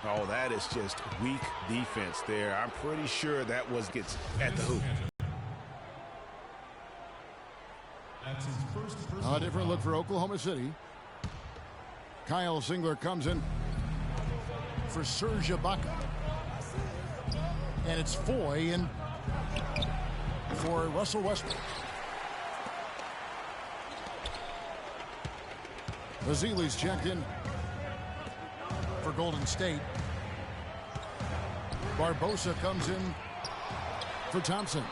Oh, that is just weak defense there. I'm pretty sure that gets at the hoop. A different look for Oklahoma City. Kyle Singler comes in for Serge Ibaka. And it's Foy in for Russell Westbrook. Vasili's checked in for Golden State. Barbosa comes in for Thompson.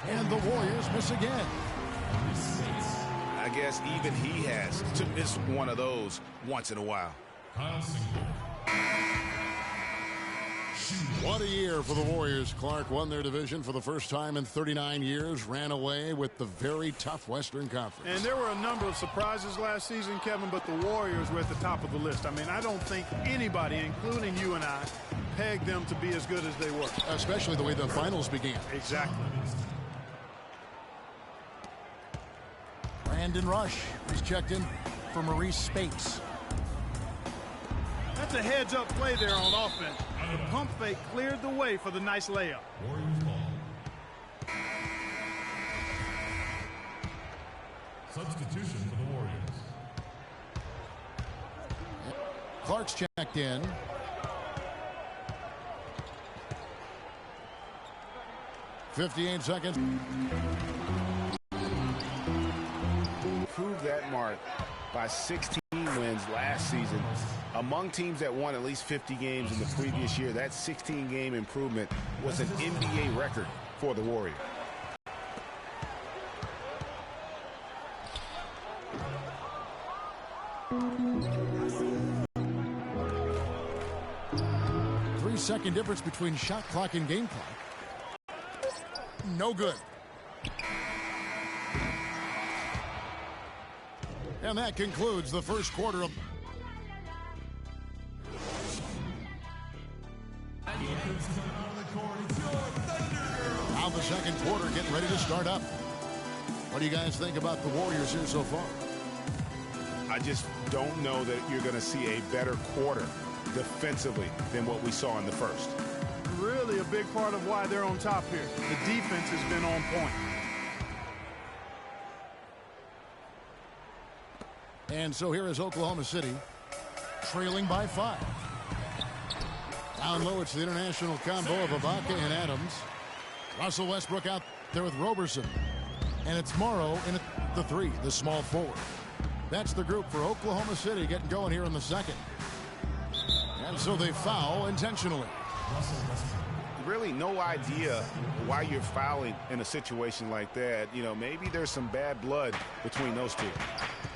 And the Warriors miss again. I guess even he has to miss one of those once in a while. What a year for the Warriors. Clark won their division for the first time in 39 years, ran away with the very tough Western Conference. And there were a number of surprises last season, Kevin, but the Warriors were at the top of the list. I mean, I don't think anybody, including you and I, pegged them to be as good as they were. Especially the way the finals began. Exactly. Brandon Rush is checked in for Maurice Spates. That's a heads-up play there on offense. The pump fake cleared the way for the nice layup. Warriors ball. Substitution for the Warriors. Clark's checked in. .58 seconds. Proved that mark by 16 wins last season. Among teams that won at least 50 games in the previous year, that 16-game improvement was an NBA record for the Warriors. Three-second difference between shot clock and game clock. No good. And that concludes the first quarter of... Now the second quarter getting ready to start up. What do you guys think about the Warriors here so far? I just don't know that you're going to see a better quarter defensively than what we saw in the first. Really a big part of why they're on top here. The defense has been on point. And so here is Oklahoma City, trailing by 5. Down low, it's the international combo of Ibaka and Adams. Russell Westbrook out there with Roberson. And it's Morrow in at the 3, the small forward. That's the group for Oklahoma City getting going here in the second. And so they foul intentionally. Really no idea why you're fouling in a situation like that. You know, maybe there's some bad blood between those two.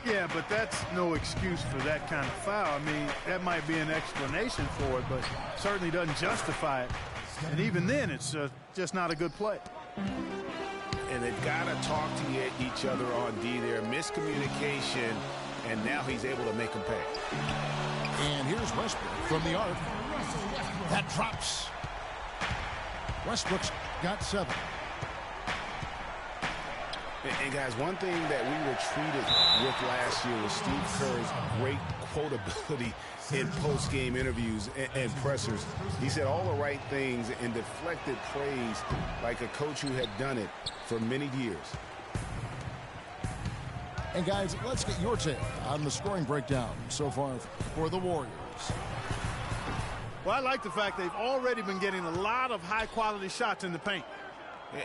Yeah, but that's no excuse for that kind of foul. I mean, that might be an explanation for it, but certainly doesn't justify it. And even then, it's just not a good play. And they've got to talk to each other on D there. Miscommunication, and now he's able to make them pay. And here's Westbrook from the arc. That drops. Westbrook's got 7. And guys, one thing that we were treated with last year was Steve Kerr's great quotability in post-game interviews and pressers. He said all the right things and deflected praise like a coach who had done it for many years. And guys, let's get your take on the scoring breakdown so far for the Warriors. Well, I like the fact they've already been getting a lot of high-quality shots in the paint.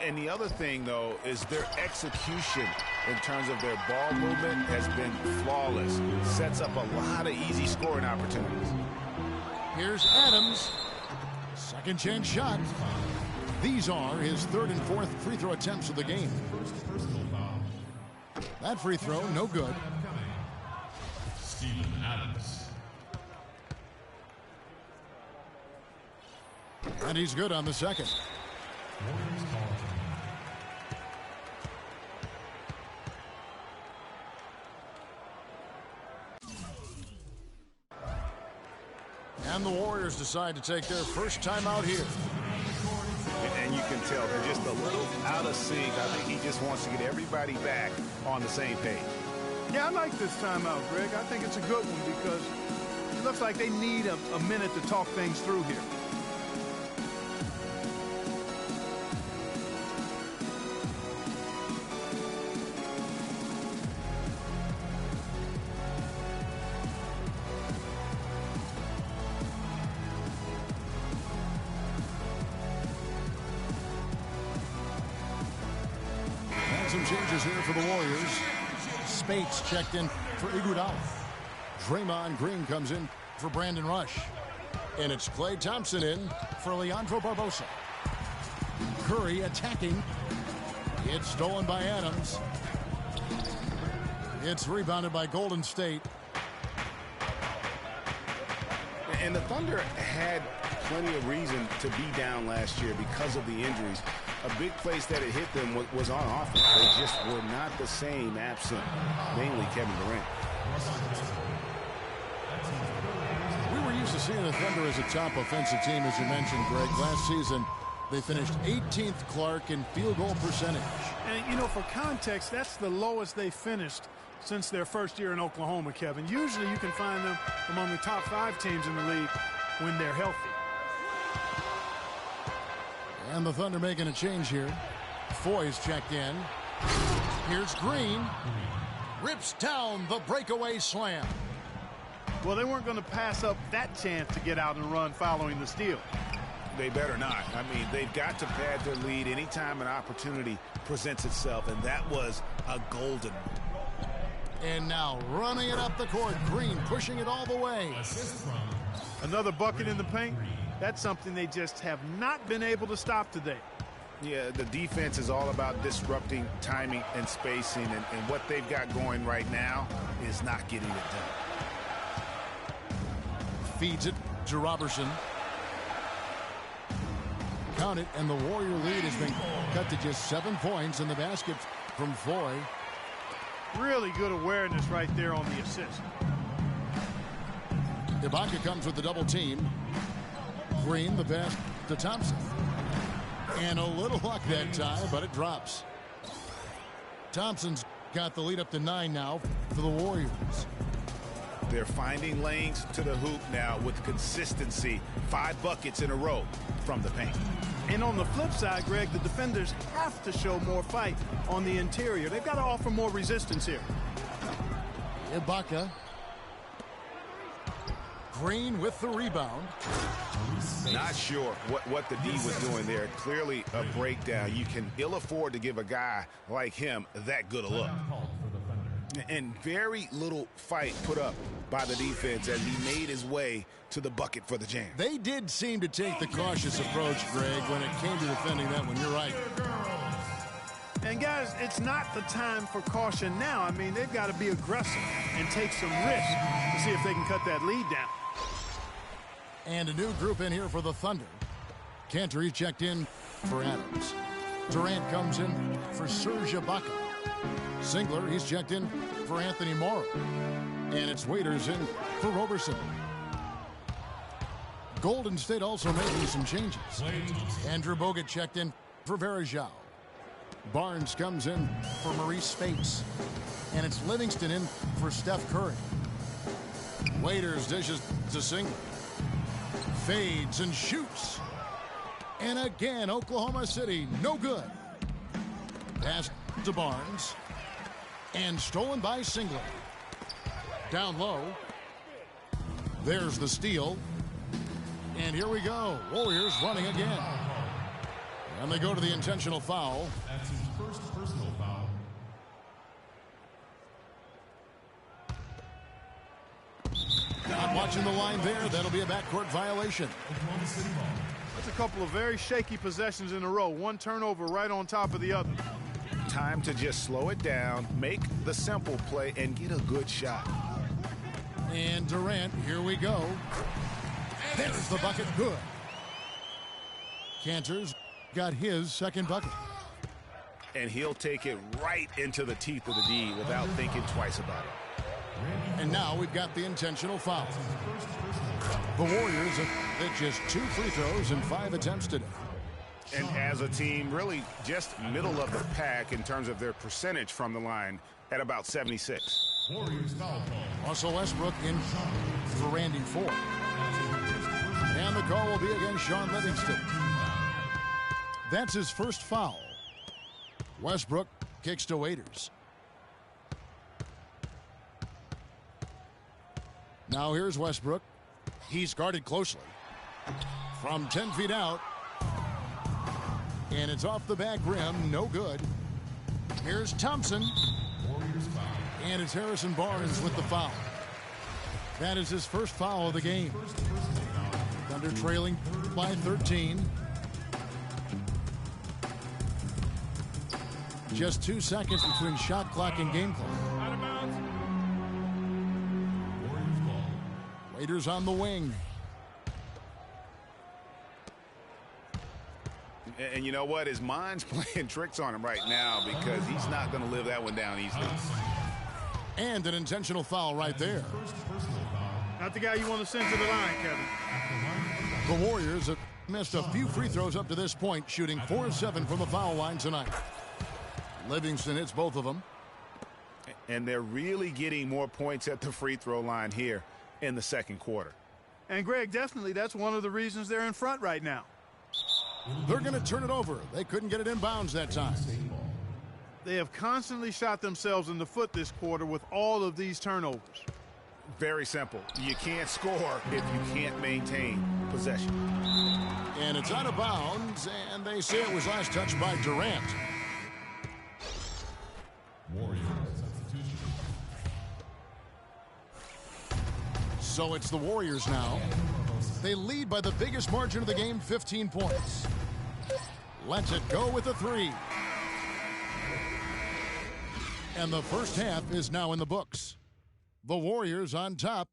And the other thing, though, is their execution in terms of their ball movement has been flawless. Sets up a lot of easy scoring opportunities. Here's Adams. Second chance shot. These are his 3rd and 4th free throw attempts of the game. That free throw, no good. Steven Adams. And he's good on the second. Warriors ball. And the Warriors decide to take their first time out here. And you can tell they're just a little out of sync. I think he just wants to get everybody back on the same page. Yeah, I like this timeout, Greg. I think it's a good one because it looks like they need a minute to talk things through here. Some changes here for the Warriors. Spates checked in for Iguodala. Draymond Green comes in for Brandon Rush. And it's Klay Thompson in for Leandro Barbosa. Curry attacking. It's stolen by Adams. It's rebounded by Golden State. And the Thunder had plenty of reason to be down last year because of the injuries. A big place that it hit them was on offense. They just were not the same absent, mainly Kevin Durant. We were used to seeing the Thunder as a top offensive team, as you mentioned, Greg. Last season, they finished 18th, Clark, in field goal percentage. And, you know, for context, that's the lowest they finished since their first year in Oklahoma, Kevin. Usually you can find them among the top 5 teams in the league when they're healthy. And the Thunder making a change here. Foy's checked in. Here's Green. Rips down the breakaway slam. Well, they weren't going to pass up that chance to get out and run following the steal. They better not. I mean, they've got to pad their lead anytime an opportunity presents itself, and that was a golden one. And now running it up the court. Green pushing it all the way. Another bucket in the paint. That's something they just have not been able to stop today. Yeah, the defense is all about disrupting timing and spacing, and what they've got going right now is not getting it done. Feeds it to Robertson. Count it, and the Warrior lead has been cut to just 7 points in the basket from Foy. Really good awareness right there on the assist. Ibaka comes with the double team. Green, the pass to Thompson. And a little luck that time, but it drops. Thompson's got the lead up to 9 now for the Warriors. They're finding lanes to the hoop now with consistency. 5 buckets in a row from the paint. And on the flip side, Greg, the defenders have to show more fight on the interior. They've got to offer more resistance here. Ibaka. Green with the rebound. Not sure what the D was doing there. Clearly a breakdown. You can ill afford to give a guy like him that good a look. And very little fight put up by the defense as he made his way to the bucket for the jam. They did seem to take the cautious approach, Greg, when it came to defending that one. You're right. And guys, it's not the time for caution now. I mean, they've got to be aggressive and take some risk to see if they can cut that lead down. And a new group in here for the Thunder. Cantor, he's checked in for Adams. Durant comes in for Serge Ibaka. Singler, he's checked in for Anthony Morrow. And it's Waiters in for Roberson. Golden State also making some changes. Andrew Bogut checked in for Varejao. Barnes comes in for Maurice Spates. And it's Livingston in for Steph Curry. Waiters dishes to Singler. Fades and shoots. And again, Oklahoma City, no good. Pass to Barnes. And stolen by Singler. Down low. There's the steal. And here we go. Warriors running again. And they go to the intentional foul. That's his first personal foul. Not watching the line there. That'll be a backcourt violation. That's a couple of very shaky possessions in a row. One turnover right on top of the other. Time to just slow it down, make the simple play, and get a good shot. And Durant, here we go. There's the bucket, good. Cantor's got his second bucket. And he'll take it right into the teeth of the D without thinking twice about it. And now we've got the intentional foul. The Warriors have hit just 2 free throws in 5 attempts today. And as a team, really just middle of the pack in terms of their percentage from the line at about 76. Warriors foul call. Russell Westbrook in for Randy Ford. And the call will be against Sean Livingston. That's his first foul. Westbrook kicks to Waiters. Now here's Westbrook. He's guarded closely. From 10 feet out. And it's off the back rim. No good. Here's Thompson. Warriors foul. And it's Harrison Barnes with the foul. That is his first foul of the game. Thunder trailing by 13. Just 2 seconds between shot clock and game clock. Out of bounds. Warriors ball. Waiters on the wing. And you know what? His mind's playing tricks on him right now because he's not going to live that one down easily. And an intentional foul right there. First personal foul. Not the guy you want to send to the line, Kevin. The Warriors have missed a few free throws up to this point, shooting 4-7 from the foul line tonight. Livingston hits both of them. And they're really getting more points at the free throw line here in the second quarter. And, Greg, definitely that's one of the reasons they're in front right now. They're going to turn it over. They couldn't get it in bounds that time. They have constantly shot themselves in the foot this quarter with all of these turnovers. Very simple. You can't score if you can't maintain possession. And it's out of bounds, and they say it was last touched by Durant. Warriors substitution. So it's the Warriors now. They lead by the biggest margin of the game, 15 points. Lets it go with a 3. And the first half is now in the books. The Warriors on top,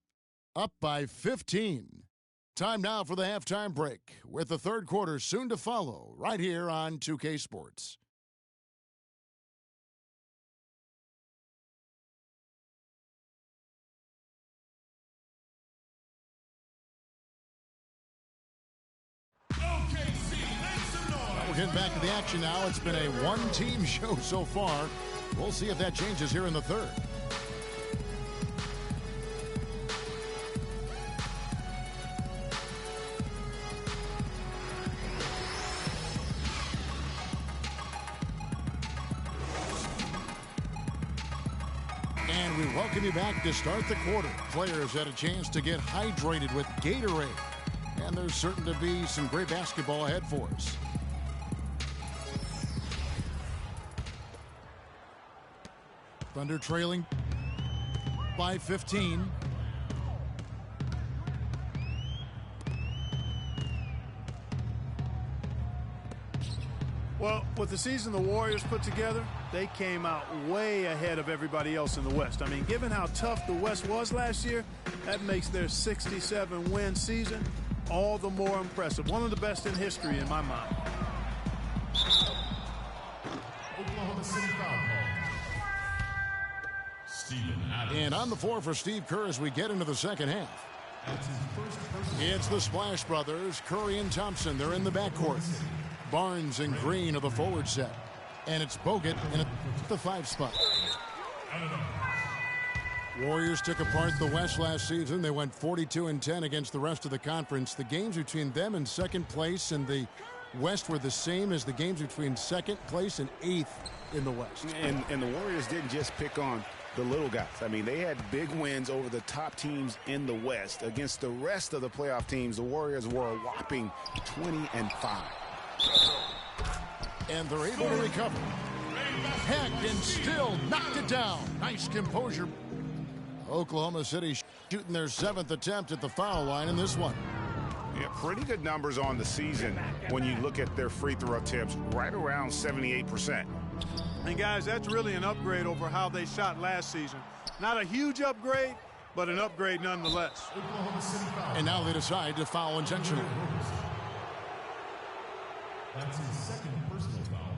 up by 15. Time now for the halftime break, with the third quarter soon to follow, right here on 2K Sports. We're getting back to the action now. It's been a one-team show so far. We'll see if that changes here in the third. And we welcome you back to start the quarter. Players had a chance to get hydrated with Gatorade. And there's certain to be some great basketball ahead for us. Thunder trailing by 15. Well, with the season the Warriors put together, they came out way ahead of everybody else in the West. I mean, given how tough the West was last year, that makes their 67-win season all the more impressive. One of the best in history in my mind. Oklahoma City foul call. Steven Adams. And on the floor for Steve Kerr as we get into the second half. That's his first personal. It's the Splash Brothers, Curry and Thompson. They're in the backcourt. Barnes and Green are the forward set. And it's Bogut in the 5 spot. Warriors took apart the West last season. They went 42-10 against the rest of the conference. The games between them and second place in the West were the same as the games between second place and 8th in the West. And the Warriors didn't just pick on the little guys. I mean, they had big wins over the top teams in the West. Against the rest of the playoff teams, the Warriors were a whopping 20-5. And they're able to recover. Heck, and still knocked it down. Nice composure. Oklahoma City shooting their 7th attempt at the foul line in this one. Yeah, pretty good numbers on the season when you look at their free throw attempts, right around 78%. And, guys, that's really an upgrade over how they shot last season. Not a huge upgrade, but an upgrade nonetheless. Oklahoma City foul. And now they decide to foul intentionally. That's his second personal foul.